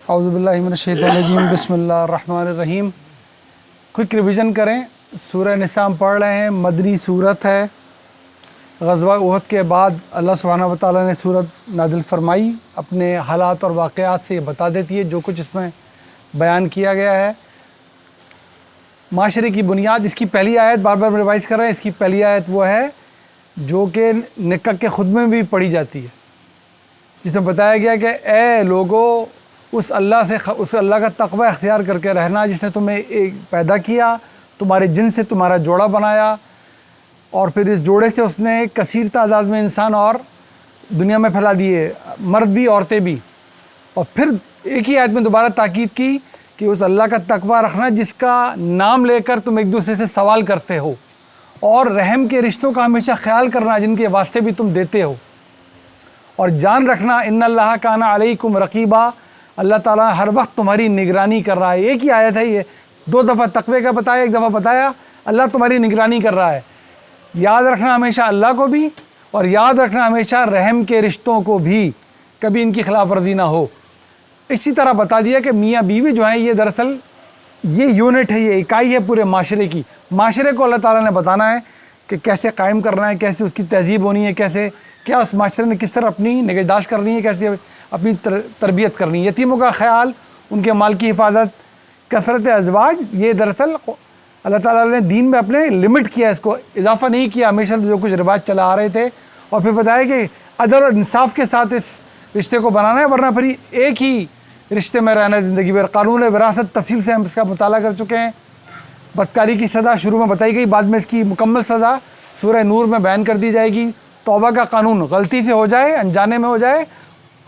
اعوذ باللہ من الشیطان الرجیم بسم اللہ الرحمن الرحیم۔ کوئک ریویژن کریں، سورہ نساء ہم پڑھ رہے ہیں، مدنی صورت ہے۔ غزوہ احد کے بعد اللہ سبحانہ و تعالیٰ نے صورت نازل فرمائی، اپنے حالات اور واقعات سے بتا دیتی ہے جو کچھ اس میں بیان کیا گیا ہے۔ معاشرے کی بنیاد، اس کی پہلی آیت بار بار ریوائز کر رہے ہیں، اس کی پہلی آیت وہ ہے جو کہ نکاح کے خطبے میں بھی پڑھی جاتی ہے، جس میں بتایا گیا کہ اے لوگو، اس اللہ کا تقوی اختیار کر کے رہنا جس نے تمہیں پیدا کیا، تمہارے جن سے تمہارا جوڑا بنایا، اور پھر اس جوڑے سے اس نے کثیر تعداد میں انسان اور دنیا میں پھیلا دیے، مرد بھی عورتیں بھی۔ اور پھر ایک ہی آیت میں دوبارہ تاکید کی کہ اس اللہ کا تقوی رکھنا جس کا نام لے کر تم ایک دوسرے سے سوال کرتے ہو، اور رحم کے رشتوں کا ہمیشہ خیال کرنا جن کے واسطے بھی تم دیتے ہو، اور جان رکھنا ان اللہ کان علیکم رقیبا، اللہ تعالیٰ ہر وقت تمہاری نگرانی کر رہا ہے۔ ایک ہی آیت ہے یہ، دو دفعہ تقوی کا بتایا، ایک دفعہ بتایا اللہ تمہاری نگرانی کر رہا ہے۔ یاد رکھنا ہمیشہ اللہ کو بھی، اور یاد رکھنا ہمیشہ رحم کے رشتوں کو بھی، کبھی ان کی خلاف ورزی نہ ہو۔ اسی طرح بتا دیا کہ میاں بیوی جو ہیں یہ دراصل یہ یونٹ ہے، یہ اکائی ہے پورے معاشرے کی۔ معاشرے کو اللہ تعالیٰ نے بتانا ہے کہ کیسے قائم کرنا ہے، کیسے اس کی تہذیب ہونی ہے، کیسے کیا اس معاشرے نے کس طرح اپنی نگہداشت کرنی ہے، کیسے اپنی تربیت کرنی ہے، یتیموں کا خیال، ان کے مال کی حفاظت، کثرت ازواج۔ یہ دراصل اللہ تعالیٰ نے دین میں اپنے لمٹ کیا، اس کو اضافہ نہیں کیا، ہمیشہ جو کچھ رواج چلا آ رہے تھے، اور پھر بتایا کہ عدل اور انصاف کے ساتھ اس رشتے کو بنانا ہے، ورنہ پھر ایک ہی رشتے میں رہنا ہے زندگی بھر۔ قانون وراثت تفصیل سے ہم اس کا مطالعہ کر چکے ہیں۔ بدکاری کی سزا شروع میں بتائی گئی، بعد میں اس کی مکمل سزا سورہ نور میں بیان کر دی جائے گی۔ توبہ کا قانون، غلطی سے ہو جائے، انجانے میں ہو جائے،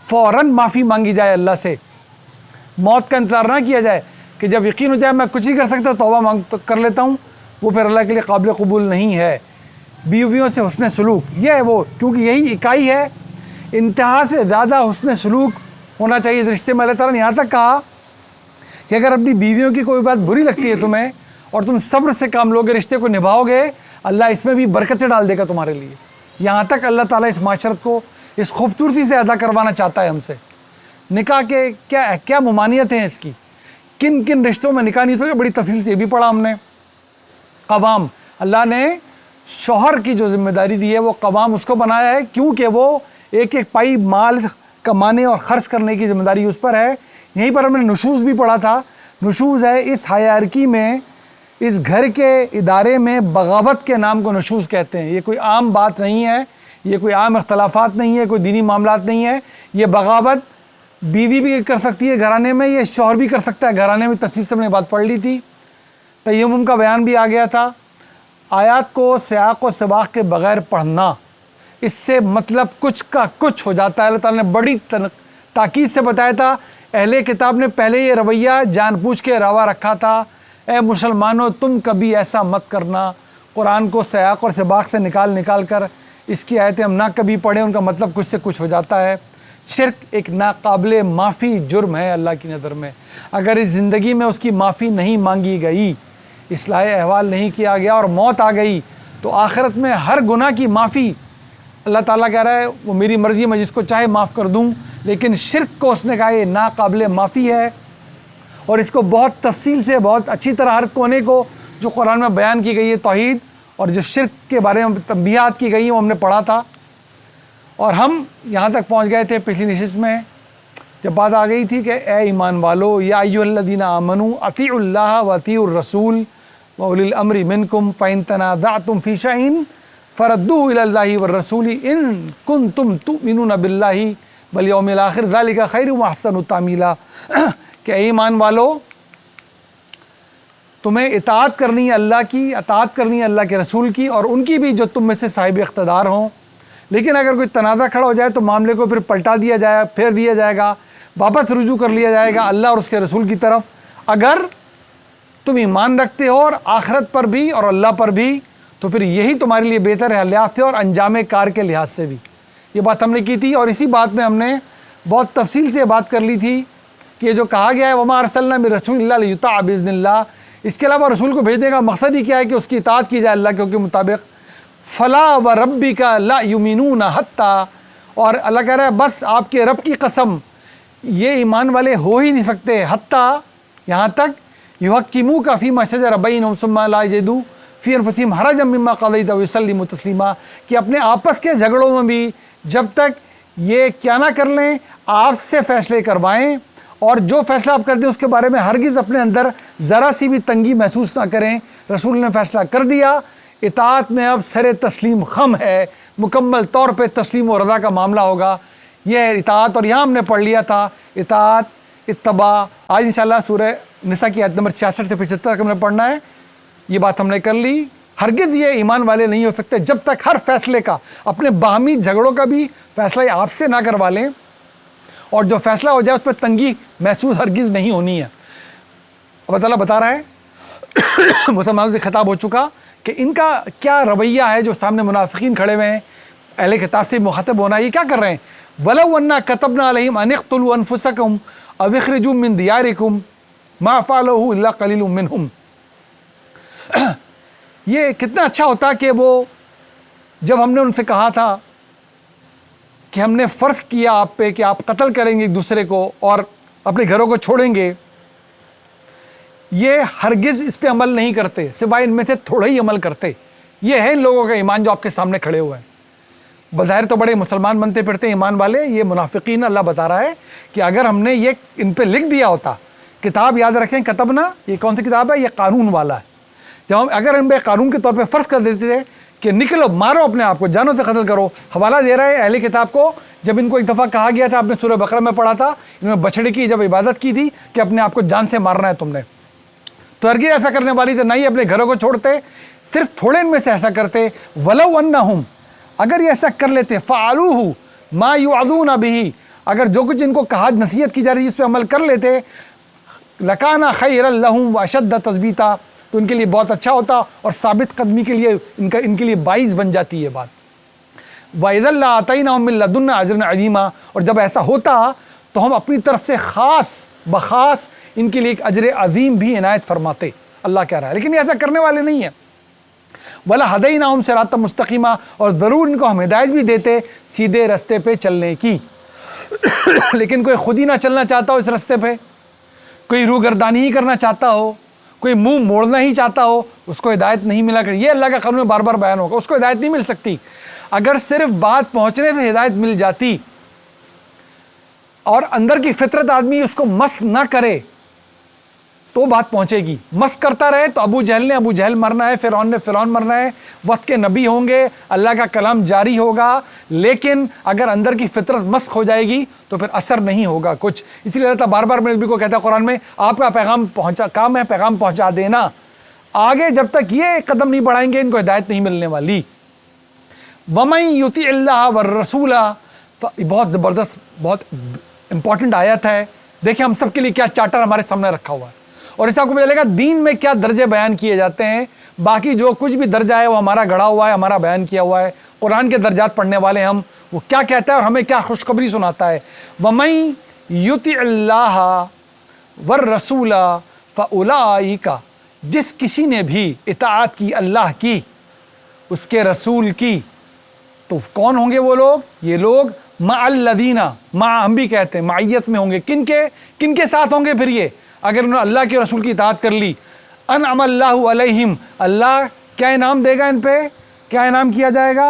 فوراً معافی مانگی جائے اللہ سے، موت کا انتظار نہ کیا جائے کہ جب یقین ہو جائے میں کچھ نہیں کر سکتا توبہ کر لیتا ہوں، وہ پھر اللہ کے لیے قابل قبول نہیں ہے۔ بیویوں سے حسن سلوک، یہ ہے وہ، کیونکہ یہی اکائی ہے، انتہا سے زیادہ حسن سلوک ہونا چاہیے اس رشتے میں۔ اللہ تعالیٰ نے یہاں تک کہا کہ اگر اپنی بیویوں کی کوئی بات بری لگتی ہے تمہیں، اور تم صبر سے کام لوگے، رشتے کو نبھاؤ گے، اللہ اس میں بھی برکتیں ڈال دے گا تمہارے لیے۔ یہاں تک اللہ تعالیٰ اس معاشرت کو اس خوبصورتی سے ادا کروانا چاہتا ہے ہم سے۔ نکاح کے کیا ممانعت ہیں اس کی، کن کن رشتوں میں نکاح نہیں سکتے، بڑی تفصیل سے یہ بھی پڑھا ہم نے۔ قوام، اللہ نے شوہر کی جو ذمہ داری دی ہے وہ قوام اس کو بنایا ہے، کیونکہ وہ ایک ایک پائی مال کمانے اور خرچ کرنے کی ذمہ داری اس پر ہے۔ یہیں پر ہم نے نشوز بھی پڑھا تھا۔ نشوز ہے اس ہائرارکی میں، اس گھر کے ادارے میں بغاوت کے نام کو نشوز کہتے ہیں۔ یہ کوئی عام بات نہیں ہے، یہ کوئی عام اختلافات نہیں ہے، کوئی دینی معاملات نہیں ہے۔ یہ بغاوت بیوی بھی کر سکتی ہے گھرانے میں، یہ شوہر بھی کر سکتا ہے گھرانے میں، تفصیل سے ہم نے بات پڑھ لی تھی۔ تیمم کا بیان بھی آ گیا تھا۔ آیات کو سیاق و سباق کے بغیر پڑھنا، اس سے مطلب کچھ کا کچھ ہو جاتا ہے۔ اللہ تعالیٰ نے بڑی تاکید سے بتایا تھا، اہل کتاب نے پہلے یہ رویہ جان بوجھ کے روا رکھا تھا، اے مسلمانوں تم کبھی ایسا مت کرنا۔ قرآن کو سیاق اور سباق سے نکال کر اس کی آیتیں ہم نہ کبھی پڑھیں، ان کا مطلب کچھ سے کچھ ہو جاتا ہے۔ شرک ایک ناقابل معافی جرم ہے اللہ کی نظر میں۔ اگر اس زندگی میں اس کی معافی نہیں مانگی گئی، اصلاح احوال نہیں کیا گیا، اور موت آ گئی، تو آخرت میں ہر گناہ کی معافی اللہ تعالیٰ کہہ رہا ہے وہ میری مرضی، میں جس کو چاہے معاف کر دوں، لیکن شرک کو اس نے کہا یہ ناقابل معافی ہے، اور اس کو بہت تفصیل سے، بہت اچھی طرح ہر کونے کو جو قرآن میں بیان کی گئی ہے توحید، اور جو شرک کے بارے میں تنبیہات کی گئی ہیں وہ ہم نے پڑھا تھا۔ اور ہم یہاں تک پہنچ گئے تھے پچھلی نشست میں، جب بات آ گئی تھی کہ اے ایمان والو، یا ایھا الذین آمنوا اطیعوا اللہ واطیعوا الرسول واولی الامر منکم فإن تنازعتم فی شیء فردوہ الی اللہ والرسول ان کنتم تؤمنون باللہ والیوم الآخر ذلک خیر واحسن تعمیلا۔ کہ اے ایمان والو، تمہیں اطاعت کرنی ہے اللہ کی، اطاعت کرنی ہے اللہ کے رسول کی، اور ان کی بھی جو تم میں سے صاحب اقتدار ہوں۔ لیکن اگر کوئی تنازع کھڑا ہو جائے تو معاملے کو پھر پلٹا دیا جائے، پھیر دیا جائے گا، واپس رجوع کر لیا جائے گا اللہ اور اس کے رسول کی طرف۔ اگر تم ایمان رکھتے ہو اور آخرت پر بھی اور اللہ پر بھی، تو پھر یہی تمہارے لیے بہتر ہے حالات سے اور انجام کار کے لحاظ سے بھی۔ یہ بات ہم نے کی تھی، اور اسی بات میں ہم نے بہت تفصیل سے بات کر لی تھی کہ یہ جو کہا گیا ہے وما ارسلنا من رسول الا لیطاع باذن اللہ، اس کے علاوہ رسول کو بھیجنے کا مقصد ہی کیا ہے کہ اس کی اطاعت کی جائے اللہ کے حکم کے مطابق۔ فلا وربک لا یؤمنون حتی، اور اللہ کہہ رہا ہے بس آپ کے رب کی قسم، یہ ایمان والے ہو ہی نہیں سکتے حتیٰ یہاں تک یحکموک فیما شجر بینہم ثم لا یجدوا فی انفسہم حرجا مما قضیت ویسلموا تسلیما، کہ اپنے آپس کے جھگڑوں میں بھی جب تک یہ کیا نہ کر لیں، آپ سے فیصلے کروائیں، اور جو فیصلہ آپ کر دیں اس کے بارے میں ہرگز اپنے اندر ذرا سی بھی تنگی محسوس نہ کریں۔ رسول نے فیصلہ کر دیا، اطاعت میں اب سر تسلیم خم ہے، مکمل طور پہ تسلیم و رضا کا معاملہ ہوگا، یہ ہے اطاعت۔ اور یہاں ہم نے پڑھ لیا تھا اطاعت، اتباع۔ آج انشاءاللہ سورہ نساء کی آیت نمبر 66 سے 75 تک ہم نے پڑھنا ہے، یہ بات ہم نے کر لی۔ ہرگز یہ ایمان والے نہیں ہو سکتے جب تک ہر فیصلے کا، اپنے باہمی جھگڑوں کا بھی فیصلہ آپ سے نہ کروا لیں، اور جو فیصلہ ہو جائے اس پہ تنگی محسوس ہرگز نہیں ہونی ہے۔ اللہ تعالیٰ بتا رہا ہے مسلمانوں سے خطاب ہو چکا کہ ان کا کیا رویہ ہے، جو سامنے منافقین کھڑے ہوئے ہیں، اہل کتاب سے مخاطب ہونا، یہ کیا کر رہے ہیں؟ وَلَوْ أَنَّا كَتَبْنَا عَلَيْهِمْ أَنِ اقْتُلُوا أَنفُسَكُمْ أَوْ اخْرِجُوا مِنْ دِيَارِكُمْ مَا فَعَلُوهُ إِلَّا قَلِيلٌ مِّنْهُمْ۔ یہ کتنا اچھا ہوتا کہ وہ جب ہم نے ان سے کہا تھا کہ ہم نے فرض کیا آپ پہ کہ آپ قتل کریں گے ایک دوسرے کو اور اپنے گھروں کو چھوڑیں گے، یہ ہرگز اس پہ عمل نہیں کرتے، سوائے ان میں سے تھوڑا ہی عمل کرتے۔ یہ ہے ان لوگوں کا ایمان جو آپ کے سامنے کھڑے ہوئے ہیں، بظاہر تو بڑے مسلمان بنتے پھرتے ایمان والے، یہ منافقین۔ اللہ بتا رہا ہے کہ اگر ہم نے یہ ان پہ لکھ دیا ہوتا، کتاب یاد رکھیں کتبنا، یہ کون سی کتاب ہے؟ یہ قانون والا ہے۔ جب ہم اگر ان پہ قانون کے طور پہ فرض کر دیتے تھے کہ نکلو، مارو اپنے آپ کو، جانوں سے قتل کرو، حوالہ دے رہا ہے اہل کتاب کو، جب ان کو ایک دفعہ کہا گیا تھا، آپ نے سورہ بقرہ میں پڑھا تھا، انہوں نے بچڑے کی جب عبادت کی تھی کہ اپنے آپ کو جان سے مارنا ہے تم نے، تو ہرگز ایسا کرنے والی تو نہیں اپنے گھروں کو چھوڑتے، صرف تھوڑے ان میں سے ایسا کرتے۔ وَلَوْ أَنَّهُمْ، اگر یہ ایسا کر لیتے، فَعَلُوهُ مَا يُوعَظُونَ بِهِ، اگر جو کچھ ان کو کہا نصیحت کی جا رہی ہے اس پہ عمل کر لیتے، لَكَانَ خَيْرًا لَهُمْ وَأَشَدَّ تَثْبِيتًا، تو ان کے لیے بہت اچھا ہوتا اور ثابت قدمی کے لیے ان کے لیے باعث بن جاتی ہے بات۔ وَإِذًا لَآتَيْنَاهُم مِّن لَّدُنَّا أَجْرًا عَظِيمًا، اور جب ایسا ہوتا تو ہم اپنی طرف سے خاص بخاص ان کے لیے ایک اجر عظیم بھی عنایت فرماتے، اللہ کہہ رہا ہے، لیکن یہ ایسا کرنے والے نہیں ہیں۔ وَلَهَدَيْنَاهُمْ صِرَاطًا مُسْتَقِيمًا، اور ضرور ان کو ہم ہدایت بھی دیتے سیدھے رستے پہ چلنے کی۔ لیکن کوئی خود ہی نہ چلنا چاہتا ہو اس رستے پہ، کوئی روگردانی ہی کرنا چاہتا ہو، کوئی منہ موڑنا ہی چاہتا ہو، اس کو ہدایت نہیں ملا کر، یہ اللہ کا قانون بار بار بیان ہوگا، اس کو ہدایت نہیں مل سکتی۔ اگر صرف بات پہنچنے سے ہدایت مل جاتی اور اندر کی فطرت آدمی اس کو مس نہ کرے تو بات پہنچے گی۔ مس کرتا رہے تو ابو جہل نے ابو جہل مرنا ہے، فرعون نے فرعون مرنا ہے، وقت کے نبی ہوں گے، اللہ کا کلام جاری ہوگا، لیکن اگر اندر کی فطرت مسخ ہو جائے گی تو پھر اثر نہیں ہوگا کچھ۔ اسی لیے اللہ تعالیٰ بار بار میرے نبی کو کہتا ہے قرآن میں، آپ کا پیغام کام ہے پیغام پہنچا دینا، آگے جب تک یہ قدم نہیں بڑھائیں گے ان کو ہدایت نہیں ملنے والی۔ وَمَن يُطِعِ اللَّهَ وَالرَّسُولَ، بہت زبردست بہت امپورٹنٹ آیت ہے، دیکھیں ہم سب کے لیے کیا چارٹر ہمارے سامنے رکھا ہوا ہے، اور اس سے آپ کو پتہ چلے گا دین میں کیا درجے بیان کیے جاتے ہیں۔ باقی جو کچھ بھی درجہ ہے وہ ہمارا گڑھا ہوا ہے، ہمارا بیان کیا ہوا ہے، قرآن کے درجات پڑھنے والے ہم، وہ کیا کہتا ہے اور ہمیں کیا خوشخبری سناتا ہے۔ وَمَن يُطِعِ اللَّهَ وَالرَّسُولَ فَأُولَٰئِکَ، جس کسی نے بھی اطاعت کی اللہ کی، اس کے رسول کی، تو کون ہوں گے وہ لوگ؟ یہ لوگ مع الذین، مع ہم بھی کہتے ہیں معیت میں ہوں گے، کن کے ساتھ ہوں گے پھر یہ اگر انہوں نے اللہ کے رسول کی اطاعت کر لی؟ انعم اللہ علیہم، اللہ کیا انعام دے گا ان پہ؟ کیا انعام کیا جائے گا؟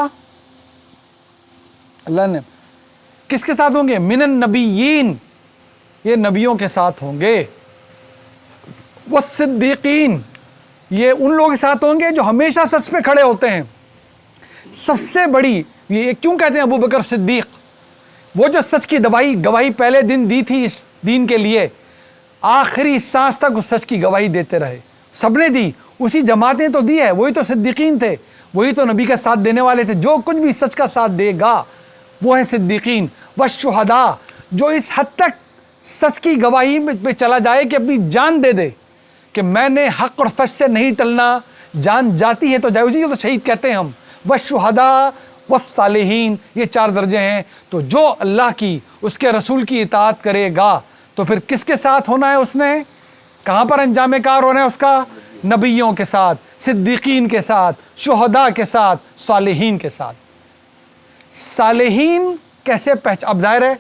اللہ نے کس کے ساتھ ہوں گے؟ من النبیین، یہ نبیوں کے ساتھ ہوں گے، والصدیقین، یہ ان لوگوں کے ساتھ ہوں گے جو ہمیشہ سچ پہ کھڑے ہوتے ہیں۔ سب سے بڑی یہ کیوں کہتے ہیں ابو بکر صدیق؟ وہ جو سچ کی گواہی پہلے دن دی تھی اس دین کے لیے، آخری سانس تک اس سچ کی گواہی دیتے رہے، سب نے دی، اسی جماعت نے تو دی ہے، وہی تو صدیقین تھے، وہی تو نبی کا ساتھ دینے والے تھے۔ جو کچھ بھی سچ کا ساتھ دے گا وہ ہے صدیقین۔ والشہداء، جو اس حد تک سچ کی گواہی پہ چلا جائے کہ اپنی جان دے دے کہ میں نے حق اور سچ سے نہیں ٹلنا، جان جاتی ہے تو جائے، اسی کو تو شہید کہتے ہیں ہم۔ والشہداء والصالحین، یہ 4 درجے ہیں۔ تو جو اللہ کی اس کے رسول کی اطاعت کرے گا تو پھر کس کے ساتھ ہونا ہے؟ اس نے کہاں پر انجام کار ہونا ہے اس کا؟ نبیوں کے ساتھ، صدیقین کے ساتھ، شہداء کے ساتھ، صالحین کے ساتھ۔ صالحین کیسے اب ظاہر ہے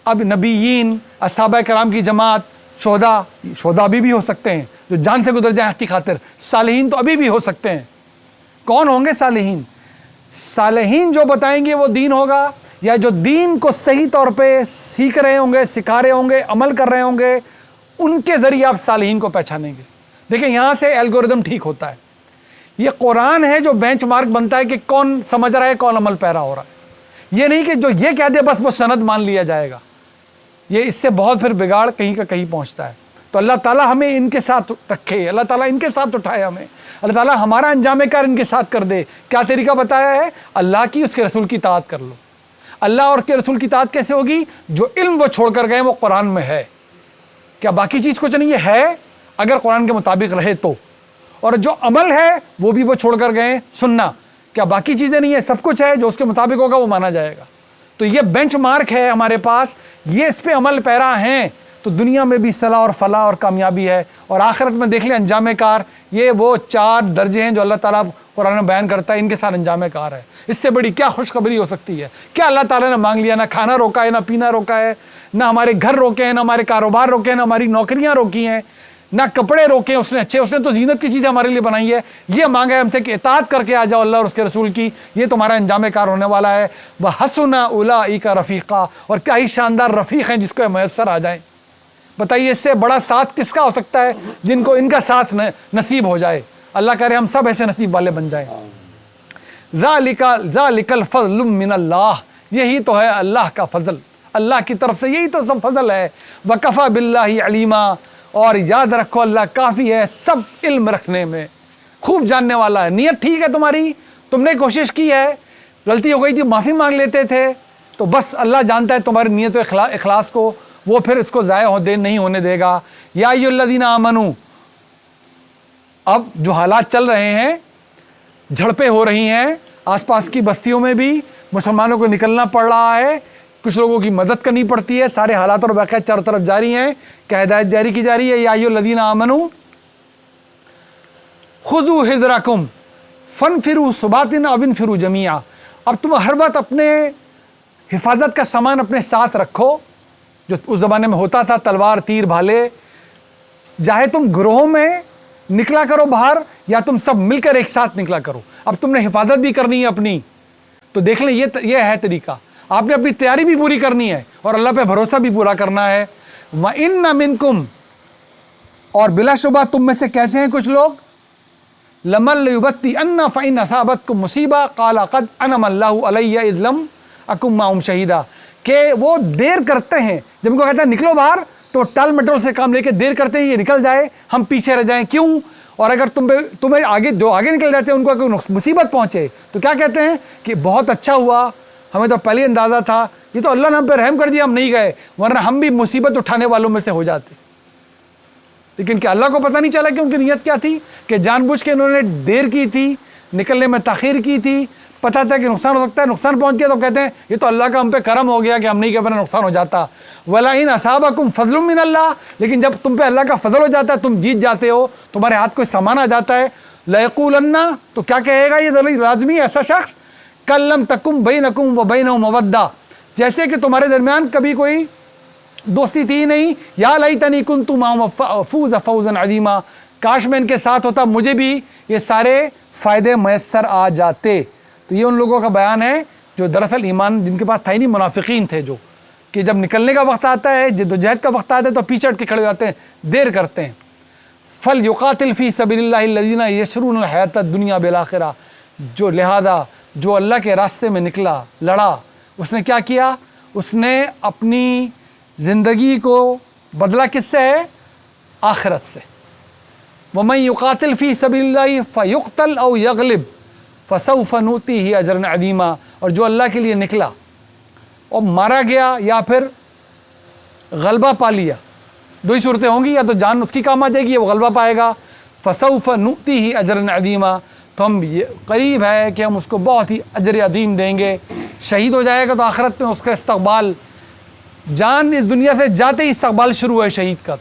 اب نبیین، اصحابہ کرام کی جماعت، شہداء بھی ہو سکتے ہیں جو جان سے گزر جائیں حق کی خاطر، صالحین تو ابھی بھی ہو سکتے ہیں۔ کون ہوں گے صالحین؟ صالحین جو بتائیں گے وہ دین ہوگا، یا جو دین کو صحیح طور پہ سیکھ رہے ہوں گے، سکھا رہے ہوں گے، عمل کر رہے ہوں گے، ان کے ذریعے آپ صالحین کو پہچانیں گے۔ دیکھیں یہاں سے الگوریدم ٹھیک ہوتا ہے۔ یہ قرآن ہے جو بینچ مارک بنتا ہے کہ کون سمجھ رہا ہے، کون عمل پیرا ہو رہا ہے۔ یہ نہیں کہ جو یہ کہہ دے بس وہ سند مان لیا جائے گا، یہ اس سے بہت پھر بگاڑ کہیں کا کہیں پہنچتا ہے۔ تو اللہ تعالیٰ ہمیں ان کے ساتھ رکھے، اللہ تعالیٰ ان کے ساتھ اٹھائے ہمیں، اللہ تعالیٰ ہمارا انجام کار ان کے ساتھ کر دے۔ کیا طریقہ بتایا ہے؟ اللہ کی، اس کے رسول کی اطاعت کر لو۔ اللہ اور اس کے رسول کی اطاعت کیسے ہوگی؟ جو علم وہ چھوڑ کر گئے وہ قرآن میں ہے۔ کیا باقی چیز کچھ نہیں ہے؟ اگر قرآن کے مطابق رہے تو، اور جو عمل ہے وہ بھی وہ چھوڑ کر گئے سننا، کیا باقی چیزیں نہیں ہے؟ سب کچھ ہے، جو اس کے مطابق ہوگا وہ مانا جائے گا۔ تو یہ بینچ مارک ہے ہمارے پاس، یہ اس پہ عمل پیرا ہیں تو دنیا میں بھی صلاح اور فلاح اور کامیابی ہے، اور آخرت میں دیکھ لیں انجام کار۔ یہ وہ 4 درجے ہیں جو اللہ تعالیٰ قرآن میں بیان کرتا ہے، ان کے ساتھ انجام کار ہے۔ اس سے بڑی کیا خوشخبری ہو سکتی ہے؟ کیا اللہ تعالیٰ نے مانگ لیا؟ نہ کھانا روکا ہے، نہ پینا روکا ہے، نہ ہمارے گھر روکے ہیں، نہ ہمارے کاروبار روکے ہیں، نہ ہماری نوکریاں روکی ہیں، نہ کپڑے روکے ہیں اس نے اچھے، اس نے تو زینت کی چیزیں ہمارے لیے بنائی ہے۔ یہ مانگا ہے ہم سے کہ اطاعت کر کے آ جاؤ اللہ اور اس کے رسول کی، یہ تمہارا انجام کار ہونے والا ہے۔ وَحَسُنَ أُولَٰئِكَ رَفِيقًا، اور کیا ہی شاندار رفیق ہیں جس کو میسر آ جائیں۔ بتائیے اس سے بڑا ساتھ کس کا ہو سکتا ہے؟ جن کو ان کا ساتھ نصیب ہو جائے۔ اللہ کرے ہم سب ایسے نصیب والے بن جائیں۔ ذَلِكَ الْفَضْلُ مِنَ اللَّهِ، یہی تو ہے اللہ کا فضل، اللہ کی طرف سے یہی تو سب فضل ہے۔ وَكَفَى بِاللَّهِ عَلِيمًا، اور یاد رکھو اللہ کافی ہے سب علم رکھنے میں، خوب جاننے والا ہے۔ نیت ٹھیک ہے تمہاری، تم نے کوشش کی ہے، غلطی ہو گئی تھی معافی مانگ لیتے تھے، تو بس اللہ جانتا ہے تمہاری نیت و اخلاص کو، وہ پھر اس کو ضائع نہیں ہونے دے گا۔ یا ایھا الذین آمنوا، اب جو حالات چل رہے ہیں، جھڑپیں ہو رہی ہیں آس پاس کی بستیوں میں بھی، مسلمانوں کو نکلنا پڑ رہا ہے، کچھ لوگوں کی مدد کرنی پڑتی ہے، سارے حالات اور واقعات چاروں طرف جاری ہیں، کیا ہدایت جاری کی جا رہی ہے؟ یا ایھا الذین آمنوا خذوا حذرکم فانفروا ثبات او انفروا جمیعا، اب تم ہر وقت اپنے حفاظت کا سامان اپنے ساتھ رکھو، جو اس زمانے میں ہوتا تھا، تلوار، تیر، بھالے، چاہے تم گروہوں میں نکلا کرو باہر یا تم سب مل کر ایک ساتھ نکلا کرو، اب تم نے حفاظت بھی کرنی ہے اپنی، تو دیکھ لیں یہ ہے طریقہ، آپ نے اپنی تیاری بھی پوری کرنی ہے اور اللہ پہ بھروسہ بھی پورا کرنا ہے۔ وَإِنَّ مِنْكُمْ، اور بلا شبہ تم میں سے کیسے ہیں کچھ لوگ، لَمَن لَيُبَطِّئَنَّ فَإِنْ أَصَابَتْكُمْ مُصِيبَةٌ قَالَ قَدْ أَنْعَمَ اللَّهُ عَلَيَّ إِذْ لَمْ أَكُن مَّعَهُمْ شَهِيدًا، کہ وہ دیر کرتے ہیں، جب ان کو کہتا ہے نکلو باہر تو ٹال مٹول سے کام لے کے دیر کرتے ہیں، یہ نکل جائے ہم پیچھے رہ جائیں، کیوں؟ اور اگر تمہیں آگے جو آگے نکل جاتے ہیں ان کو کوئی مصیبت پہنچے تو کیا کہتے ہیں کہ بہت اچھا ہوا، ہمیں تو پہلے اندازہ تھا، یہ تو اللہ نے ہم پہ رحم کر دیا، ہم نہیں گئے، ورنہ ہم بھی مصیبت اٹھانے والوں میں سے ہو جاتے۔ لیکن کیا اللہ کو پتہ نہیں چلا کہ ان کی نیت کیا تھی، کہ جان بوجھ کے انہوں نے دیر کی تھی، نکلنے میں تاخیر کی تھی، پتہ تھا کہ نقصان ہو سکتا ہے، نقصان پہنچ گیا تو کہتے ہیں یہ تو اللہ کا ہم پہ کرم ہو گیا کہ ہم نہیں کہ ورنہ نقصان ہو جاتا۔ وَلَئِنْ أَصَابَكُمْ فَضْلٌ مِّنَ اللَّهِ، لیکن جب تم پہ اللہ کا فضل ہو جاتا ہے، تم جیت جاتے ہو، تمہارے ہاتھ کوئی سامان آ جاتا ہے، لَيَقُولَنَّ، تو کیا کہے گا یہ لازمی ایسا شخص، کَلَّمْ تَكُمْ بَيْنَكُمْ وَبَيْنَهُ مَوَدَّةٌ، جیسے کہ تمہارے درمیان کبھی کوئی دوستی تھی نہیں، یا لیتنی کنت معهم افوز فوزا عظیما، کاش میں ان کے ساتھ ہوتا، مجھے بھی یہ سارے فائدے میسر آ جاتے۔ تو یہ ان لوگوں کا بیان ہے جو دراصل ایمان جن کے پاس تھا ہی نہیں، منافقین تھے، جو کہ جب نکلنے کا وقت آتا ہے، جدوجہد کا وقت آتا ہے تو پیچھے ہٹ کے کھڑے ہو جاتے ہیں، دیر کرتے ہیں۔ فَلْيُقَاتِلْ فِي سَبِيلِ اللَّهِ الَّذِينَ يَشْرُونَ الْحَيَاةَ الدُّنْيَا بِالْآخِرَةِ، جو لہذا جو اللہ کے راستے میں نکلا، لڑا، اس نے کیا کیا؟ اس نے اپنی زندگی کو بدلا کس سے ہے؟ آخرت سے۔ وَمَن يُقَاتِلْ فِي سَبِيلِ اللَّهِ فَيُقْتَلْ أَوْ يَغْلِبْ فَسَوْفَ نُؤْتِيهِ أَجْرًا عَظِيمًا، اور جو اللہ کے لیے نکلا اور مارا گیا یا پھر غلبہ پا لیا، دو ہی صورتیں ہوں گی، یا تو جان اس کی کام آ جائے گی یا وہ غلبہ پائے گا، فَسَوْفَ نُؤْتِيهِ أَجْرًا عَظِيمًا، تو ہم قریب ہے کہ ہم اس کو بہت ہی اجر عظیم دیں گے۔ شہید ہو جائے گا تو آخرت میں اس کا استقبال، جان اس دنیا سے جاتے ہی استقبال شروع ہے شہید کا،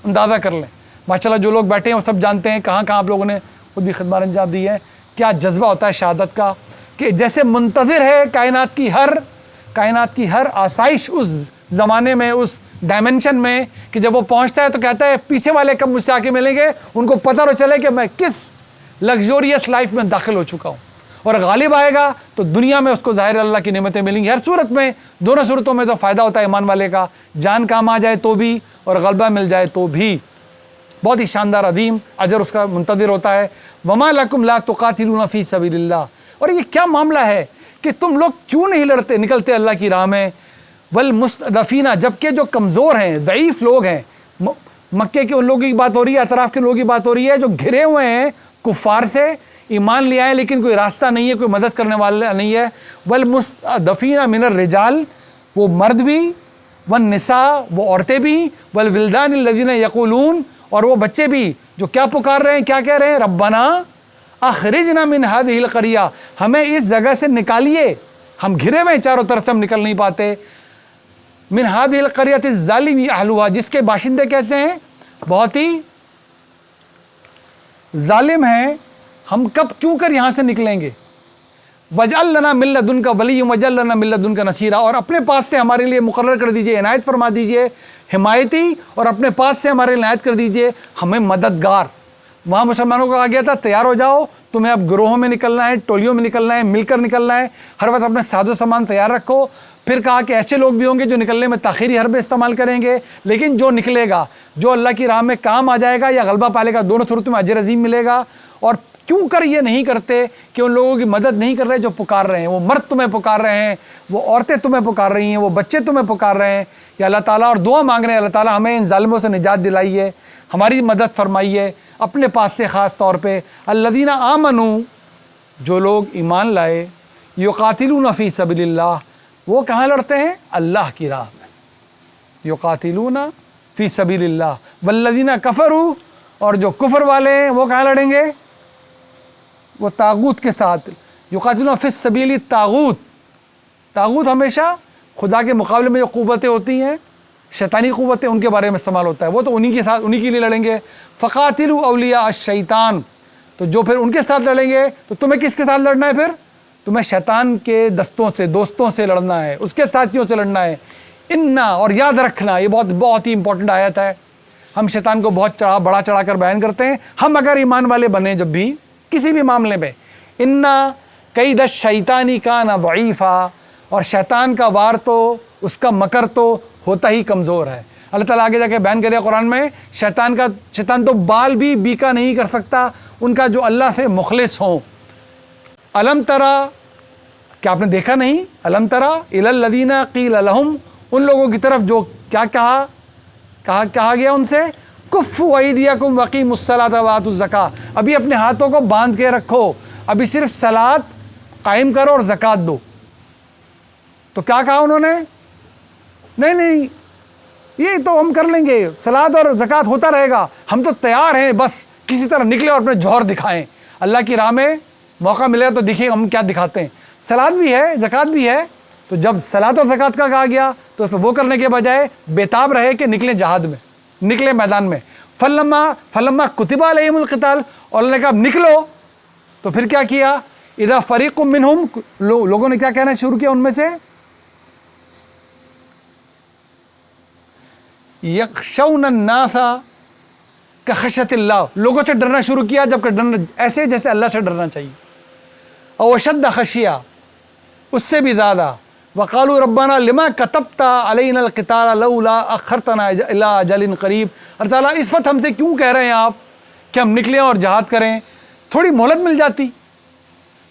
اندازہ کر لیں۔ ماشاءاللہ جو لوگ بیٹھے ہیں وہ سب جانتے ہیں کہاں کہاں آپ لوگوں نے خود بھی خدمات انجام دی ہے، کیا جذبہ ہوتا ہے شہادت کا، کہ جیسے منتظر ہے کائنات کی ہر آسائش اس زمانے میں، اس ڈائمنشن میں کہ جب وہ پہنچتا ہے تو کہتا ہے پیچھے والے کب مجھ سے آ کے ملیں گے، ان کو پتہ تو چلے کہ میں کس لگزوریس لائف میں داخل ہو چکا ہوں، اور غالب آئے گا تو دنیا میں اس کو ظاہر اللہ کی نعمتیں ملیں گی۔ ہر صورت میں، دونوں صورتوں میں تو فائدہ ہوتا ہے ایمان والے کا، جان کام آ جائے تو بھی اور غلبہ مل جائے تو بھی، بہت ہی شاندار عظیم اجر اس کا منتظر ہوتا ہے۔ وما لکم لا تقاتلون فی سبیل اللہ، اور یہ کیا معاملہ ہے کہ تم لوگ کیوں نہیں لڑتے، نکلتے اللہ کی راہ میں؟ والمستضعفین، جبکہ جو کمزور ہیں، ضعیف لوگ ہیں، مکے کے ان لوگوں کی بات ہو رہی ہے، اطراف کے لوگوں کی بات ہو رہی ہے جو گھرے ہوئے ہیں کفار سے، ایمان لے آئے لیکن کوئی راستہ نہیں ہے، کوئی مدد کرنے والا نہیں ہے۔ والمستضعفین من الرجال، وہ مرد بھی، والنساء، وہ عورتیں بھی، والولدان الذین یقولون، اور وہ بچے بھی جو کیا پکار رہے ہیں، کیا کہہ رہے ہیں؟ ربنا اخرجنا من هذه القریہ، ہمیں اس جگہ سے نکالیے، ہم گھرے ہوئے چاروں طرف سے، ہم نکل نہیں پاتے۔ من هذه القریۃ الظالم اہلها، جس کے باشندے کیسے ہیں؟ بہت ہی ظالم ہیں، ہم کب کیوں کر یہاں سے نکلیں گے؟ وجعل لنا من لدنک ولیا وجعل لنا من لدنک نصیرا، اور اپنے پاس سے ہمارے لیے مقرر کر دیجئے، عنایت فرما دیجئے حمایتی، اور اپنے پاس سے ہمارے عنایت کر دیجئے ہمیں مددگار۔ وہاں مسلمانوں کو کہا گیا تھا تیار ہو جاؤ، تمہیں اب گروہوں میں نکلنا ہے، ٹولیوں میں نکلنا ہے، مل کر نکلنا ہے، ہر وقت اپنے ساز و سامان تیار رکھو۔ پھر کہا کہ ایسے لوگ بھی ہوں گے جو نکلنے میں تاخیری حربے استعمال کریں گے، لیکن جو نکلے گا، جو اللہ کی راہ میں کام آ جائے گا یا غلبہ پالے گا، دونوں صورتوں میں اجر عظیم ملے گا۔ اور کیوں کر یہ نہیں کرتے کہ ان لوگوں کی مدد نہیں کر رہے جو پکار رہے ہیں؟ وہ مرد تمہیں پکار رہے ہیں، وہ عورتیں تمہیں پکار رہی ہیں، وہ بچے تمہیں پکار رہے ہیں، یا اللہ تعالیٰ، اور دعا مانگ رہے ہیں اللہ تعالیٰ ہمیں ان ظالموں سے نجات دلائیے، ہماری مدد فرمائیے اپنے پاس سے، خاص طور پہ الذین آمنوا، جو لوگ ایمان لائے، یقاتلون فی سبیل اللہ، وہ کہاں لڑتے ہیں؟ اللہ کی راہ میں، یقاتلون فی سبیل اللہ۔ والذین کفروا، اور جو کفر والے ہیں وہ کہاں لڑیں گے؟ وہ طاغوت کے ساتھ۔ یقاتلون فی السبیل الطاغوت، طاغوت ہمیشہ خدا کے مقابلے میں جو قوتیں ہوتی ہیں، شیطانی قوتیں، ان کے بارے میں استعمال ہوتا ہے، وہ تو انہی کے ساتھ، انہی کے لیے لڑیں گے۔ فقاتلوا اولیاء الشیطان، تو جو پھر ان کے ساتھ لڑیں گے، تو تمہیں کس کے ساتھ لڑنا ہے؟ پھر تمہیں شیطان کے دستوں سے، دوستوں سے لڑنا ہے، اس کے ساتھیوں سے لڑنا ہے۔ انا، اور یاد رکھنا، یہ بہت ہی امپورٹنٹ آیت ہے، ہم شیطان کو بہت بڑا چڑھا کر بیان کرتے ہیں، ہم اگر ایمان والے بنیں جب بھی کسی بھی معاملے میں، انا کید الشیطان کان ضعیفا، اور شیطان کا وار تو، اس کا مکر تو ہوتا ہی کمزور ہے۔ اللہ تعالیٰ آگے جا کے بیان کرے قرآن میں، شیطان تو بال بھی بیکا نہیں کر سکتا ان کا جو اللہ سے مخلص ہوں۔ الم ترا، کیا آپ نے دیکھا نہیں؟ الم ترا الی الذین قیل لہم، ان لوگوں کی طرف جو کیا کہا گیا ان سے، کفوا ایدیکم واقیموا الصلاۃ وآتوا الزکاۃ، ابھی اپنے ہاتھوں کو باندھ کے رکھو، ابھی صرف صلاۃ قائم کرو اور زکوٰۃ دو۔ تو کیا کہا انہوں نے؟ نہیں، یہ تو ہم کر لیں گے، صلاۃ اور زکوٰۃ ہوتا رہے گا، ہم تو تیار ہیں، بس کسی طرح نکلے اور اپنے جوہر دکھائیں، اللہ کی راہ میں موقع ملے تو دیکھیں ہم کیا دکھاتے ہیں۔ صلاۃ بھی ہے، زکوٰۃ بھی ہے، تو جب صلاۃ اور زکوٰۃ کا کہا گیا تو وہ کرنے کے بجائے بیتاب رہے کہ نکلیں جہاد میں، نکلے میدان میں۔ فلما کتب علیہم القتال، اور اللہ نے کہا نکلو، تو پھر کیا کیا؟ اذا فریق منہم، لوگوں نے کیا کہنا شروع کیا ان میں سے؟ یخشون الناس کخشیۃ اللہ، لوگوں سے ڈرنا شروع کیا، جبکہ ڈرنا ایسے جیسے اللہ سے ڈرنا چاہیے، او اشد خشیہ، اس سے بھی زیادہ۔ وقالوا ربنا لما كتبت علینا القتال لولا اخرتنا الى اجل قریب، اللہ تعالیٰ اس وقت ہم سے کیوں کہہ رہے ہیں آپ کہ ہم نکلیں اور جہاد کریں، تھوڑی مہلت مل جاتی۔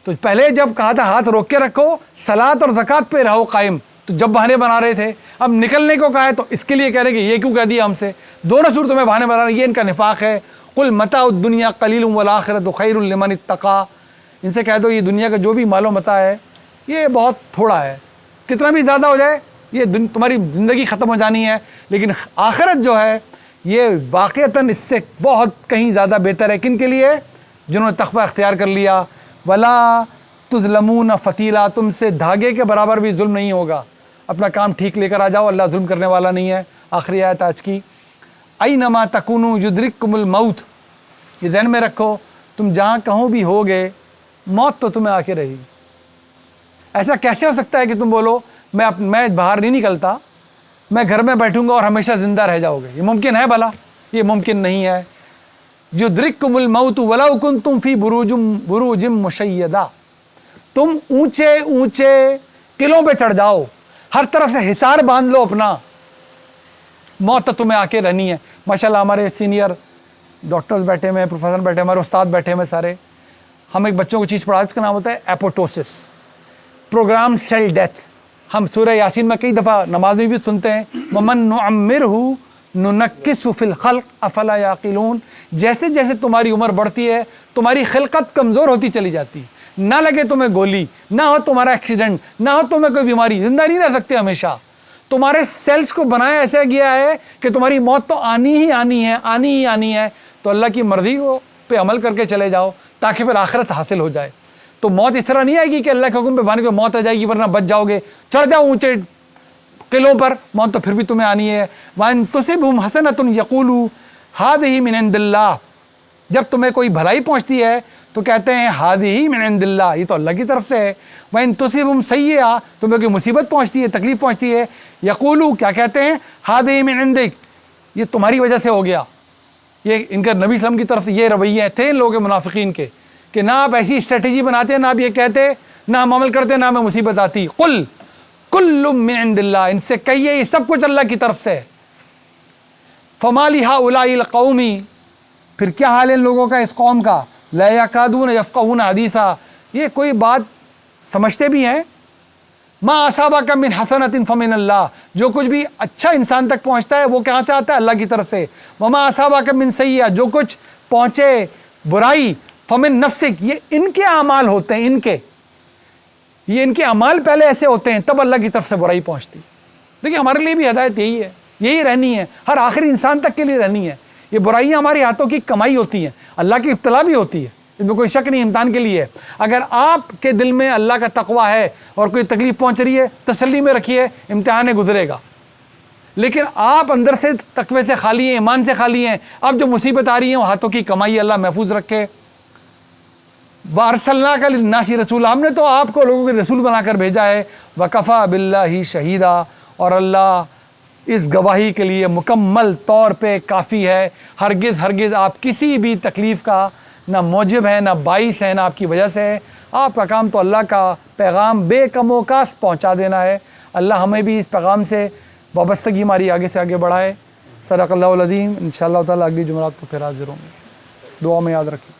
تو پہلے جب کہا تھا ہاتھ روک کے رکھو، صلاۃ اور زکوٰۃ پہ رہو قائم، تو جب بہانے بنا رہے تھے، اب نکلنے کو کہا ہے تو اس کے لیے کہہ رہے کہ یہ کیوں کہہ دیا ہم سے؟ دونوں صورتوں میں بہانے بنا رہے ہیں، یہ ان کا نفاق ہے۔ قل متاع الدنیا قلیل والآخرۃ خیر لمن اتقی، ان سے کہہ دو یہ دنیا کا جو بھی مال و متاع ہے یہ بہت تھوڑا ہے، کتنا بھی زیادہ ہو جائے یہ تمہاری زندگی ختم ہو جانی ہے، لیکن آخرت جو ہے یہ واقعتاً اس سے بہت کہیں زیادہ بہتر ہے۔ کن کے لیے؟ جنہوں نے تقوی اختیار کر لیا۔ ولا تظلمون فتیلا، تم سے دھاگے کے برابر بھی ظلم نہیں ہوگا، اپنا کام ٹھیک لے کر آ جاؤ، اللہ ظلم کرنے والا نہیں ہے۔ آخری آیت آج کی، اینما تکونوا یدرککم الموت، یہ ذہن میں رکھو، تم جہاں کہوں بھی ہوگے موت تو تمہیں آ کے رہی گی۔ ایسا کیسے ہو سکتا ہے کہ تم بولو میں باہر نہیں نکلتا، میں گھر میں بیٹھوں گا اور ہمیشہ زندہ رہ جاؤ گے. یہ ممکن ہے بھلا؟ یہ ممکن نہیں ہے. یدرککم الموت ولو کنتم فی بروج مشیدہ. تم اونچے اونچے قلعوں پہ چڑھ جاؤ, ہر طرف سے حصار باندھ لو اپنا, موت تو تمہیں آ کے رہنی ہے. ماشاءاللہ ہمارے سینئر ڈاکٹرز بیٹھے ہوئے ہیں, پروفیسر بیٹھے ہیں, ہمارے استاد بیٹھے ہوئے سارے. ہم ایک بچوں کو چیز پڑھا, اس کا نام ہوتا ہے ایپوٹوسس, پروگرام سیل ڈیتھ. ہم سورہ یاسین میں کئی دفعہ نماز میں بھی سنتے ہیں, وَمَن نُعَمِّرْهُ نُنَكِّسُ فِي الْخَلْقِ أَفَلَا يَعْقِلُونَ. جیسے جیسے تمہاری عمر بڑھتی ہے تمہاری خلقت کمزور ہوتی چلی جاتی ہے. نہ لگے تمہیں گولی, نہ ہو تمہارا ایکسیڈنٹ, نہ ہو تمہیں کوئی بیماری, زندہ نہیں رہ سکتے ہمیشہ. تمہارے سیلز کو بنایا ایسا گیا ہے کہ تمہاری موت تو آنی ہی آنی ہے, آنی ہی آنی ہے. تو اللہ کی مرضی کو پہ عمل کر کے چلے جاؤ تاکہ پھر آخرت حاصل ہو جائے. تو موت اس طرح نہیں آئے گی کہ اللہ کے حکم پہ بھانے کو موت آ جائے گی ورنہ بچ جاؤ گے. چڑھ جاؤ اونچے قلعوں پر, موت تو پھر بھی تمہیں آنی ہے. وَإِن تُصِبْهُمْ حَسَنَةٌ يَقُولُوا هَٰذِهِ مِنْ عِنْدِ اللَّهِ. جب تمہیں کوئی بھلائی پہنچتی ہے تو کہتے ہیں هَٰذِهِ مِنْ عِنْدِ اللَّهِ, یہ تو اللہ کی طرف سے ہے. وَإِن تُصِبْهُمْ سَيِّئَةٌ, تمہیں کوئی مصیبت پہنچتی ہے, تکلیف پہنچتی ہے, يَقُولُوا, کیا کہتے ہیں, هَٰذِهِ مِنْ عِنْدِكَ, یہ تمہاری وجہ سے ہو گیا. یہ ان کا نبی صلی اللہ علیہ وسلم کی طرف سے یہ رویے تھے ان لوگوں منافقین کے کہ نہ آپ ایسی اسٹریٹجی بناتے, نہ آپ یہ کہتے, نہ ہم عمل کرتے, نہ ہمیں مصیبت آتی. قل کل من عند اللہ, ان سے کہیے یہ سب کچھ اللہ کی طرف سے. فما لہؤلاء القوم, پھر کیا حال ہے ان لوگوں کا, اس قوم کا, لا یکادون یفقہون حدیثا, یہ کوئی بات سمجھتے بھی ہیں. ما اصابک من حسنۃ فمن اللہ, جو کچھ بھی اچھا انسان تک پہنچتا ہے وہ کہاں سے آتا ہے, اللہ کی طرف سے. وما اصابک من سیئہ, جو کچھ پہنچے برائی, فمن نفسک, یہ ان کے اعمال ہوتے ہیں, یہ ان کے اعمال پہلے ایسے ہوتے ہیں تب اللہ کی طرف سے برائی پہنچتی. دیکھیں ہمارے لیے بھی ہدایت یہی ہے, یہی رہنی ہے, ہر آخری انسان تک کے لیے رہنی ہے. یہ برائیاں ہمارے ہاتھوں کی کمائی ہوتی ہیں, اللہ کی ابتلا بھی ہوتی ہے, اس میں کوئی شک نہیں, امتحان کے لیے. اگر آپ کے دل میں اللہ کا تقویٰ ہے اور کوئی تکلیف پہنچ رہی ہے, تسلی میں رکھیے, امتحان گزرے گا. لیکن آپ اندر سے تقوی سے خالی ہیں, ایمان سے خالی ہیں, اب جو مصیبت آ رہی ہیں وہ ہاتھوں کی کمائی, اللہ محفوظ رکھے. وَأَرْسَلْنَاكَ لِلنَّاسِ رَسُولًا, ہم نے تو آپ کو لوگوں کے رسول بنا کر بھیجا ہے. وَكَفَىٰ بِاللَّهِ شَهِيدًا, اور اللہ اس گواہی کے لیے مکمل طور پہ کافی ہے. ہرگز ہرگز آپ کسی بھی تکلیف کا نہ موجب ہے, نہ باعث ہے, نہ آپ کی وجہ سے ہے. آپ کا کام تو اللہ کا پیغام بے کم و کاس پہنچا دینا ہے. اللہ ہمیں بھی اس پیغام سے وابستگی ہماری آگے سے آگے بڑھائے. صدق اللہ العظیم. انشاءاللہ تعالیٰ اگلی جمعرات کو پھر حاضر ہوں گے. دعا میں یاد رکھیے.